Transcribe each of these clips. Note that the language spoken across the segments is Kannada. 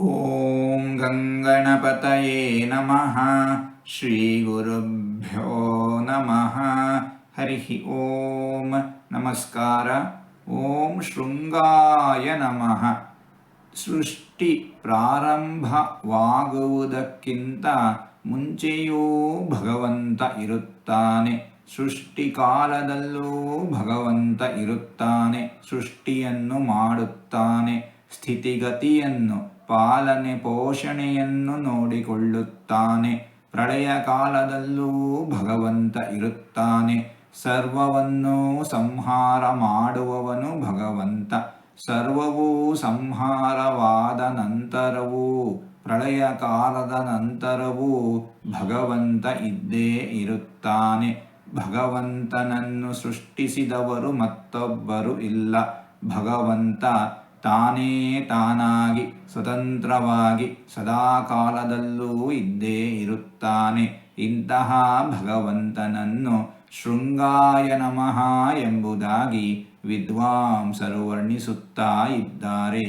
ಓಂ ಗಂಗಣಪತಯೇ ನಮಃ. ಶ್ರೀ ಗುರುಭ್ಯೋ ನಮಃ. ಹರಿ ಓಂ. ನಮಸ್ಕಾರ. ಓಂ ಶೃಂಗಾಯ ನಮಃ. ಸೃಷ್ಟಿ ಪ್ರಾರಂಭವಾಗುವುದಕ್ಕಿಂತ ಮುಂಚೆಯೂ ಭಗವಂತ ಇರುತ್ತಾನೆ. ಸೃಷ್ಟಿ ಕಾಲದಲ್ಲೂ ಭಗವಂತ ಇರುತ್ತಾನೆ. ಸೃಷ್ಟಿಯನ್ನು ಮಾಡುತ್ತಾನೆ. ಸ್ಥಿತಿಗತಿಯನ್ನು, ಪಾಲನೆ ಪೋಷಣೆಯನ್ನು ನೋಡಿಕೊಳ್ಳುತ್ತಾನೆ. ಪ್ರಳಯ ಕಾಲದಲ್ಲೂ ಭಗವಂತ ಇರುತ್ತಾನೆ. ಸರ್ವವನ್ನೂ ಸಂಹಾರ ಮಾಡುವವನು ಭಗವಂತ. ಸರ್ವವೂ ಸಂಹಾರವಾದ ನಂತರವೂ, ಪ್ರಳಯ ಕಾಲದ ನಂತರವೂ ಭಗವಂತ ಇದ್ದೇ ಇರುತ್ತಾನೆ. ಭಗವಂತನನ್ನು ಸೃಷ್ಟಿಸಿದವರು ಮತ್ತೊಬ್ಬರು ಇಲ್ಲ. ಭಗವಂತ ತಾನೇ ತಾನಾಗಿ ಸ್ವತಂತ್ರವಾಗಿ ಸದಾಕಾಲದಲ್ಲೂ ಇದ್ದೇ ಇರುತ್ತಾನೆ. ಇಂತಹ ಭಗವಂತನನ್ನು ಶೃಂಗಾಯ ನಮಃ ಎಂಬುದಾಗಿ ವಿದ್ವಾಂಸರು ವರ್ಣಿಸುತ್ತಾ ಇದ್ದಾರೆ.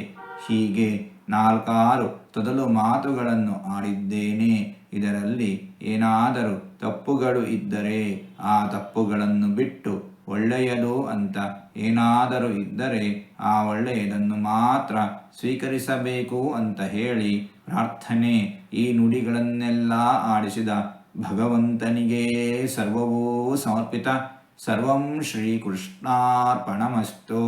ಹೀಗೆ 4 ತೊದಲು ಮಾತುಗಳನ್ನು ಆಡಿದ್ದೇನೆ. ಇದರಲ್ಲಿ ಏನಾದರೂ ತಪ್ಪುಗಳು ಇದ್ದರೆ ಆ ತಪ್ಪುಗಳನ್ನು ಬಿಟ್ಟು ಒಳ್ಳೆಯದು ಅಂತ ಏನಾದರೂ ಇದ್ದರೆ ಆ ಒಳ್ಳೆಯದನ್ನು ಮಾತ್ರ ಸ್ವೀಕರಿಸಬೇಕು ಅಂತ ಹೇಳಿ ಪ್ರಾರ್ಥನೆ. ಈ ನುಡಿಗಳನ್ನೆಲ್ಲ ಆಡಿಸಿದ ಭಗವಂತನಿಗೇ ಸರ್ವವೂ ಸಮರ್ಪಿತ. ಸರ್ವಂ ಶ್ರೀಕೃಷ್ಣಾರ್ಪಣಮಸ್ತು.